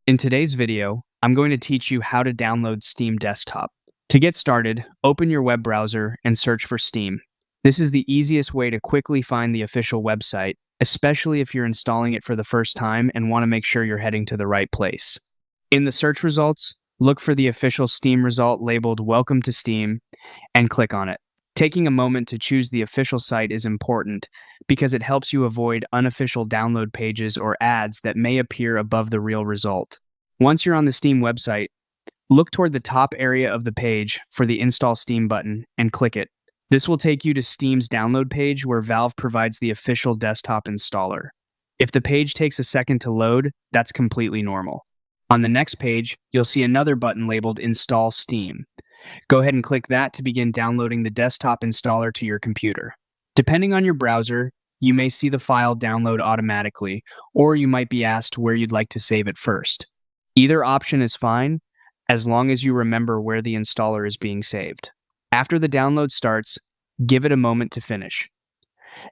In today's video, I'm going to teach you how to download Steam Desktop. To get started, open your web browser and search for Steam. This is the easiest way to quickly find the official website, especially if you're installing it for the first time and want to make sure you're heading to the right place. In the search results, look for the official Steam result labeled Welcome to Steam and click on it. Taking a moment to choose the official site is important because it helps you avoid unofficial download pages or ads that may appear above the real result. Once you're on the Steam website, look toward the top area of the page for the Install Steam button and click it. This will take you to Steam's download page where Valve provides the official desktop installer. If the page takes a second to load, that's completely normal. On the next page, you'll see another button labeled Install Steam. Go ahead and click that to begin downloading the desktop installer to your computer. Depending on your browser, you may see the file download automatically, or you might be asked where you'd like to save it first. Either option is fine, as long as you remember where the installer is being saved. After the download starts, give it a moment to finish.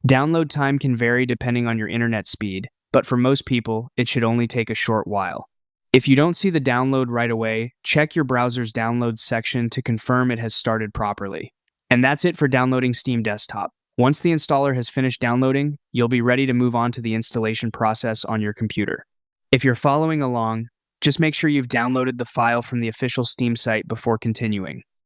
Download time can vary depending on your internet speed, but for most people, it should only take a short while. If you don't see the download right away, check your browser's downloads section to confirm it has started properly. And that's it for downloading Steam Desktop. Once the installer has finished downloading, you'll be ready to move on to the installation process on your computer. If you're following along, just make sure you've downloaded the file from the official Steam site before continuing.